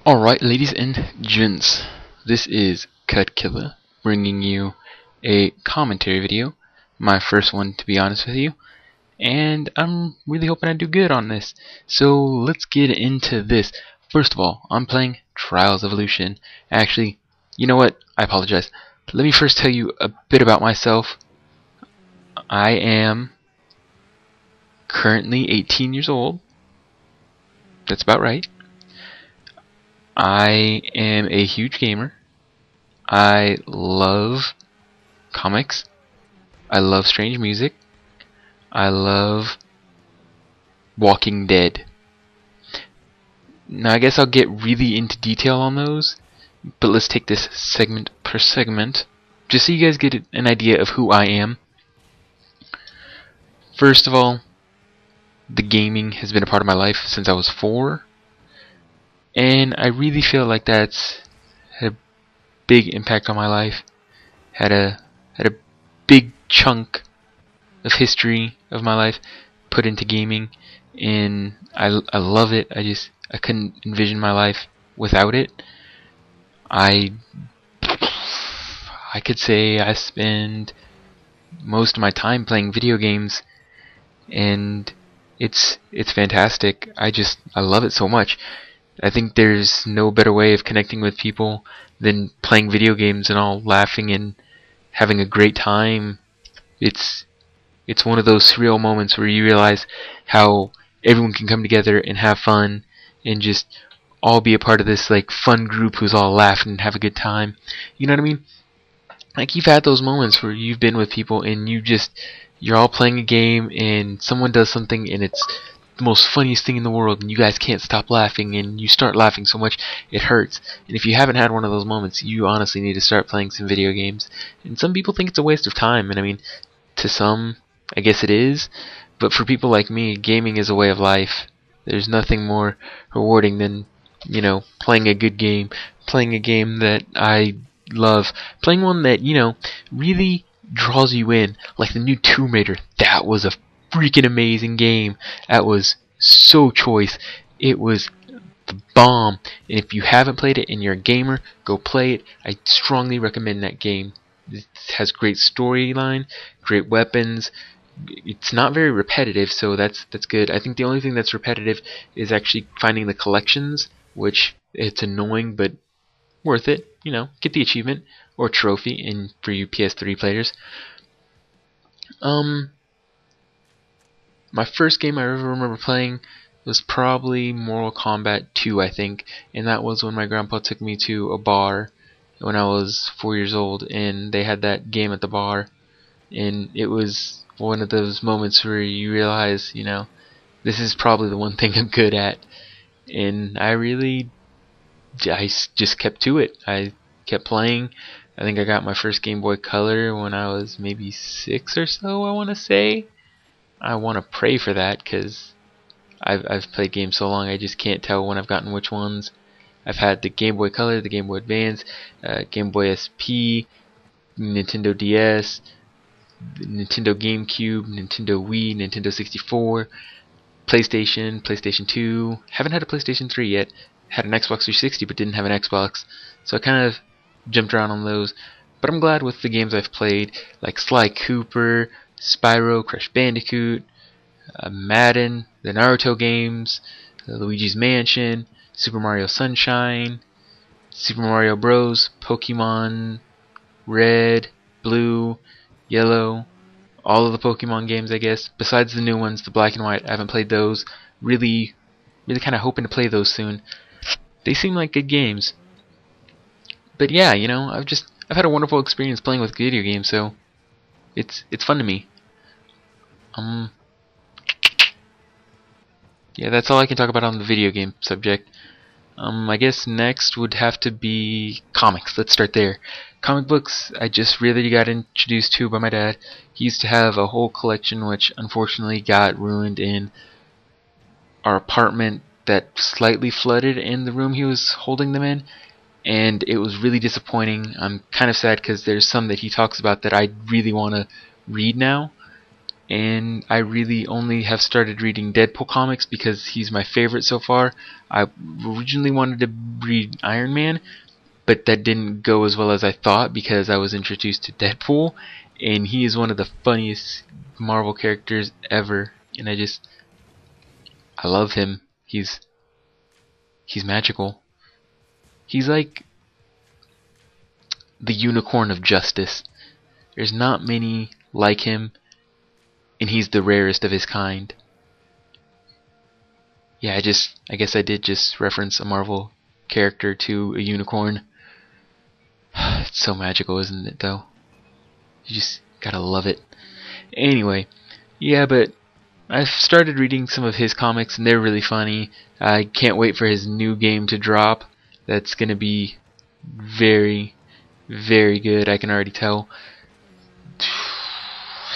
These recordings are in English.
Alright, ladies and gents, this is Cut Killer bringing you a commentary video, my first one to be honest with you, and I'm really hoping I do good on this. So let's get into this. First of all, I'm playing Trials Evolution. Actually, you know what? I apologize. Let me first tell you a bit about myself. I am currently 18 years old. That's about right. I am a huge gamer. I love comics. I love strange music. I love Walking Dead. Now I guess I'll get really into detail on those, but let's take this segment per segment, just so you guys get an idea of who I am. First of all, the gaming has been a part of my life since I was 4, and I really feel like that's had a big impact on my life. Had a big chunk of history of my life put into gaming, and I love it. I couldn't envision my life without it. I could say I spend most of my time playing video games, and it's fantastic. I love it so much. I think there's no better way of connecting with people than playing video games and all laughing and having a great time. It's one of those surreal moments where you realize how everyone can come together and have fun and just all be a part of this like fun group who's all laughing and have a good time. You know what I mean? Like, you've had those moments where you've been with people and you're all playing a game and someone does something and it's the most funniest thing in the world and you guys can't stop laughing and you start laughing so much it hurts. And if you haven't had one of those moments, you honestly need to start playing some video games. And some people think it's a waste of time, and I mean, to some, I guess it is, but for people like me, gaming is a way of life. There's nothing more rewarding than, playing a good game, playing a game that I love, playing one that, really draws you in, like the new Tomb Raider. That was a freaking amazing game. That was so choice. It was the bomb. And if you haven't played it and you're a gamer, go play it. I strongly recommend that game. It has great storyline, great weapons. It's not very repetitive, so that's good. I think the only thing that's repetitive is actually finding the collections, which it's annoying but worth it. Get the achievement or trophy in for you PS3 players. My first game I ever remember playing was probably Mortal Kombat 2, I think, and that was when my grandpa took me to a bar when I was 4 years old, and they had that game at the bar, and it was one of those moments where you realize, this is probably the one thing I'm good at, and I just kept to it. I kept playing. I think I got my first Game Boy Color when I was maybe 6 or so, I want to say. I want to pray for that, because I've played games so long I just can't tell when I've gotten which ones. I've had the Game Boy Color, the Game Boy Advance, Game Boy SP, Nintendo DS, Nintendo GameCube, Nintendo Wii, Nintendo 64, PlayStation, PlayStation 2. Haven't had a PlayStation 3 yet. Had an Xbox 360 but didn't have an Xbox, so I kind of jumped around on those. But I'm glad with the games I've played, like Sly Cooper, Spyro, Crash Bandicoot, Madden, the Naruto games, Luigi's Mansion, Super Mario Sunshine, Super Mario Bros, Pokemon Red, Blue, Yellow, all of the Pokemon games, I guess, besides the new ones, the Black and White. I haven't played those. Really kind of hoping to play those soon. They seem like good games. But yeah, I've had a wonderful experience playing with video games, so it's fun to me. Yeah, that's all I can talk about on the video game subject. I guess next would have to be comics. Let's start there. Comic books, I just really got introduced to by my dad. He used to have a whole collection which unfortunately got ruined in our apartment that slightly flooded in the room he was holding them in, and it was really disappointing. I'm kind of sad because there's some that he talks about that I really want to read now, and I really only have started reading Deadpool comics because he's my favorite so far. I originally wanted to read Iron Man, but that didn't go as well as I thought because I was introduced to Deadpool, and he is one of the funniest Marvel characters ever, and I love him. He's magical. He's like the unicorn of justice. There's not many like him, and he's the rarest of his kind. Yeah, I guess I did just reference a Marvel character to a unicorn. It's so magical, isn't it, though? You just gotta love it. Anyway, yeah, but I've started reading some of his comics, and they're really funny. I can't wait for his new game to drop. That's gonna be very, very good, I can already tell.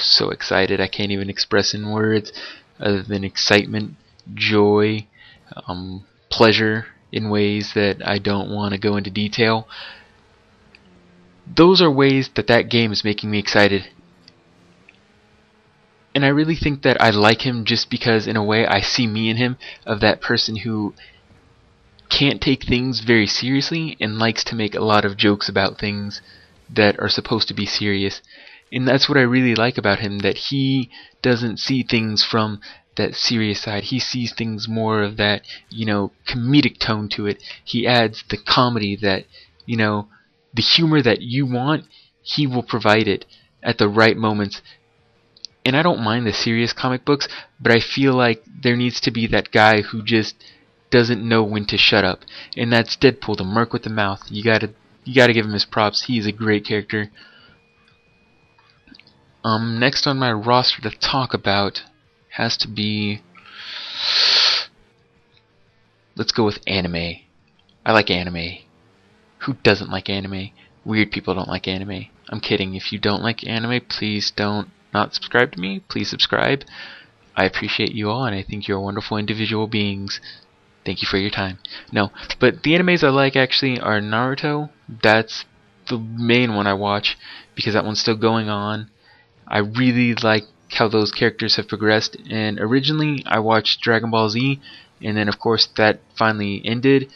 So excited, I can't even express in words other than excitement, joy, pleasure in ways that I don't want to go into detail. Those are ways that that game is making me excited. And I really think that I like him just because, in a way, I see me in him, of that person who can't take things very seriously and likes to make a lot of jokes about things that are supposed to be serious. And that's what I really like about him, that he doesn't see things from that serious side. He sees things more of that, comedic tone to it. He adds the comedy that, the humor that you want, he will provide it at the right moments. And I don't mind the serious comic books, but I feel like there needs to be that guy who just doesn't know when to shut up. And that's Deadpool, the merc with the mouth. You gotta give him his props. He's a great character. Next on my roster to talk about has to be, let's go with anime. I like anime. Who doesn't like anime? Weird people don't like anime. I'm kidding. If you don't like anime, please don't not subscribe to me. Please subscribe. I appreciate you all, and I think you're wonderful individual beings. Thank you for your time. No, but the animes I like actually are Naruto. That's the main one I watch because that one's still going on. I really like how those characters have progressed, and originally I watched Dragon Ball Z, and then of course that finally ended.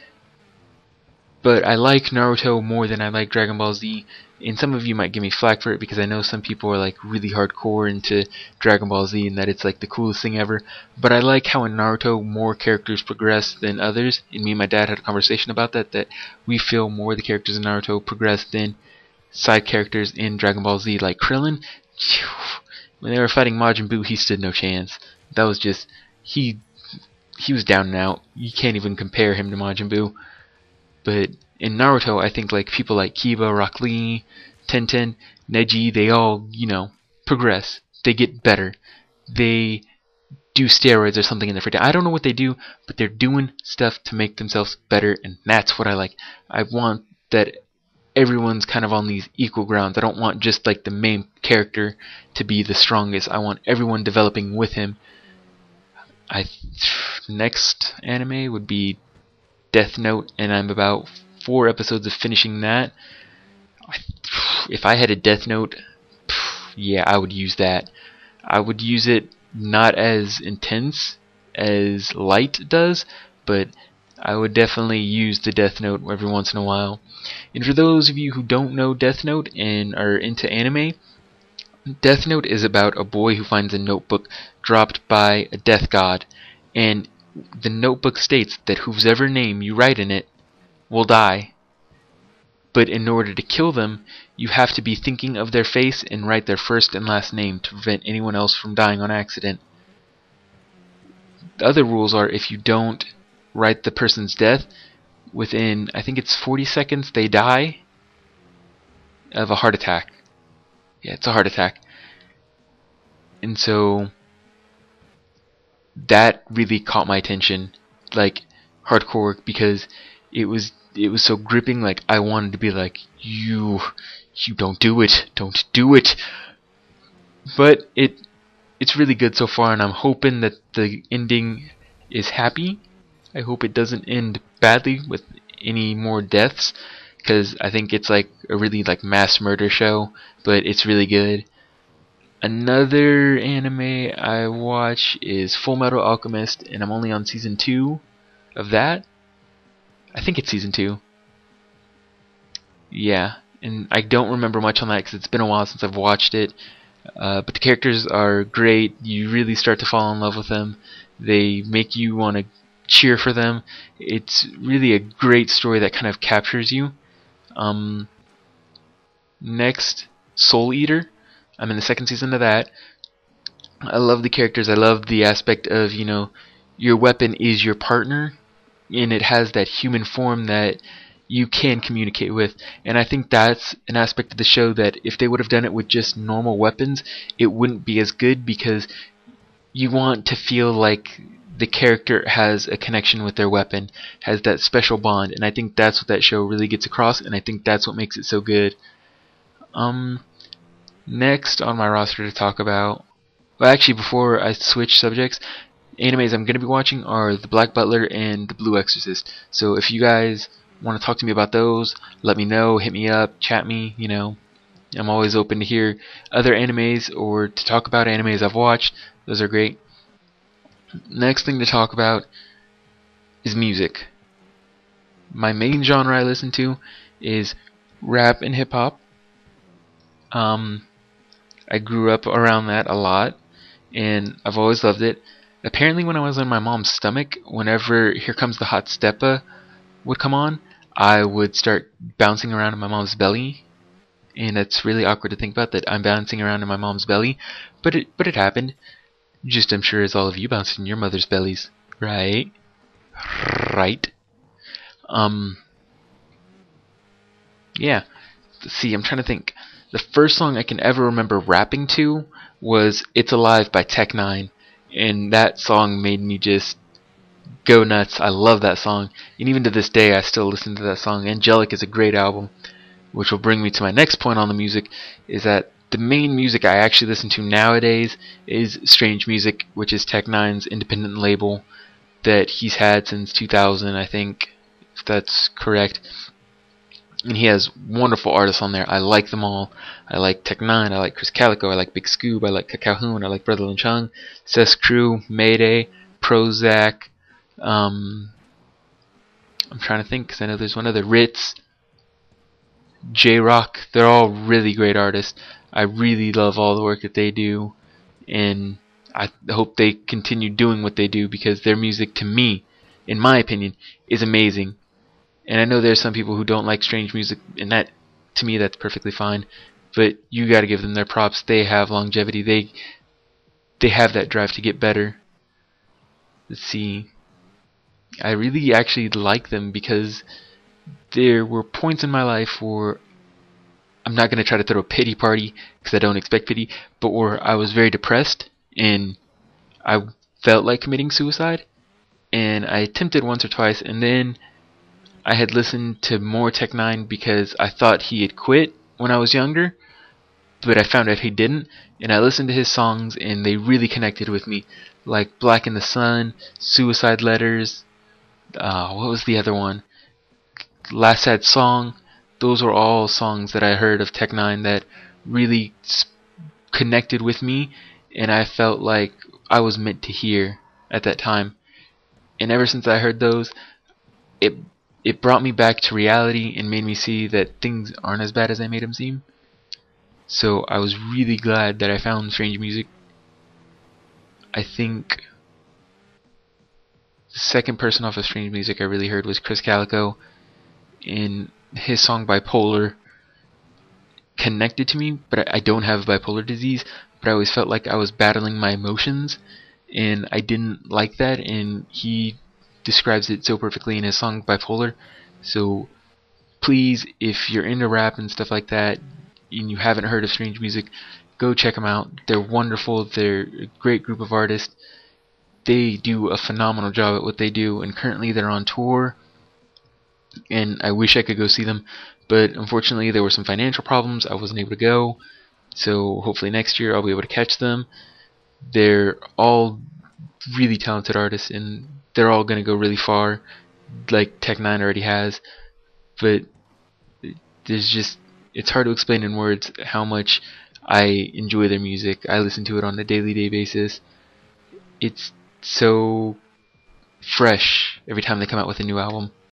But I like Naruto more than I like Dragon Ball Z, and some of you might give me flack for it because I know some people are like really hardcore into Dragon Ball Z and that it's like the coolest thing ever. But I like how in Naruto more characters progress than others, and me and my dad had a conversation about that we feel more the characters in Naruto progress than side characters in Dragon Ball Z, like Krillin. When they were fighting Majin Buu, he stood no chance. That was just, he was down and out. You can't even compare him to Majin Buu. But in Naruto, I think like people like Kiba, Rock Lee, Tenten, Neji, they all, progress. They get better. They do steroids or something in their free time. I don't know what they do, but they're doing stuff to make themselves better, and that's what I like. I want that everyone's kind of on these equal grounds. I don't want just like the main character to be the strongest. I want everyone developing with him. Next anime would be Death Note, and I'm about 4 episodes of finishing that. If I had a Death Note, yeah, I would use that. I would use it not as intense as Light does, but I would definitely use the Death Note every once in a while. And for those of you who don't know Death Note and are into anime, Death Note is about a boy who finds a notebook dropped by a death god, and the notebook states that whoever name you write in it will die. But in order to kill them, you have to be thinking of their face and write their first and last name to prevent anyone else from dying on accident. The other rules are if you don't write the person's death, within, I think it's 40 seconds, they die of a heart attack. Yeah, it's a heart attack. And so that really caught my attention, like hardcore, because it was so gripping. Like I wanted to be like, you don't do it, don't do it. But it's really good so far, and I'm hoping that the ending is happy. I hope it doesn't end badly with any more deaths, because I think it's like a really like mass murder show, but it's really good. Another anime I watch is Full Metal Alchemist, and I'm only on season 2 of that. I think it's season 2. Yeah, and I don't remember much on that because it's been a while since I've watched it. But the characters are great. You really start to fall in love with them. They make you want to cheer for them. It's really a great story that kind of captures you. Next, Soul Eater. I'm in the second season of that. I love the characters. I love the aspect of, your weapon is your partner, and it has that human form that you can communicate with. And I think that's an aspect of the show that if they would have done it with just normal weapons, it wouldn't be as good, because you want to feel like the character has a connection with their weapon, has that special bond, and I think that's what that show really gets across, and I think that's what makes it so good. Next on my roster to talk about, well, actually, before I switch subjects, animes I'm going to be watching are The Black Butler and The Blue Exorcist. So if you guys want to talk to me about those, let me know, hit me up, chat me, I'm always open to hear other animes or to talk about animes I've watched. Those are great. Next thing to talk about is music. My main genre I listen to is rap and hip hop. I grew up around that a lot, and I've always loved it. Apparently when I was in my mom's stomach, whenever Here Comes the Hot Steppa would come on, I would start bouncing around in my mom's belly, and it's really awkward to think about that I'm bouncing around in my mom's belly, but it happened. Just I'm sure as all of you bounced in your mother's bellies, right? Right. Yeah. Let's see, I'm trying to think. The first song I can ever remember rapping to was It's Alive by Tech-9, and that song made me just go nuts. I love that song, and even to this day I still listen to that song. Angelic is a great album, which will bring me to my next point on the music, is that the main music I actually listen to nowadays is Strange Music, which is Tech-9's independent label that he's had since 2000, I think, if that's correct. And he has wonderful artists on there. I like them all. I like Tech-9, I like Chris Calico, I like Big Scoob, I like Calhoun, I like Brotherlyn Chung, Cess Crew, Mayday, Prozac. I'm trying to think because I know there's one other, Ritz, J-Rock. They're all really great artists. I really love all the work that they do, and I hope they continue doing what they do, because their music, to me, in my opinion, is amazing. And I know there's some people who don't like Strange Music, and that, to me, that's perfectly fine. But you got to give them their props. They have longevity. They have that drive to get better. Let's see. I really actually like them because there were points in my life where I'm not going to try to throw a pity party because I don't expect pity, but where I was very depressed and I felt like committing suicide, and I attempted once or twice, and then I had listened to more Tech-9 because I thought he had quit when I was younger, but I found out he didn't, and I listened to his songs and they really connected with me, like Black in the Sun, Suicide Letters, what was the other one? Last Sad Song. Those were all songs that I heard of Tech-9 that really connected with me, and I felt like I was meant to hear at that time. And ever since I heard those, it brought me back to reality and made me see that things aren't as bad as I made them seem. So I was really glad that I found Strange Music. I think the second person off of Strange Music I really heard was Chris Calico, and his song Bipolar connected to me, but I don't have bipolar disease, but I always felt like I was battling my emotions, and I didn't like that, and he describes it so perfectly in his song Bipolar. So please, if you're into rap and stuff like that and you haven't heard of Strange Music, go check them out. They're wonderful. They're a great group of artists. They do a phenomenal job at what they do, and currently they're on tour, and I wish I could go see them, but unfortunately there were some financial problems. I wasn't able to go, so hopefully next year I'll be able to catch them. They're all really talented artists, and they're all going to go really far, like Tech-9 already has. But it's hard to explain in words how much I enjoy their music. I listen to it on a daily basis. It's so fresh every time they come out with a new album.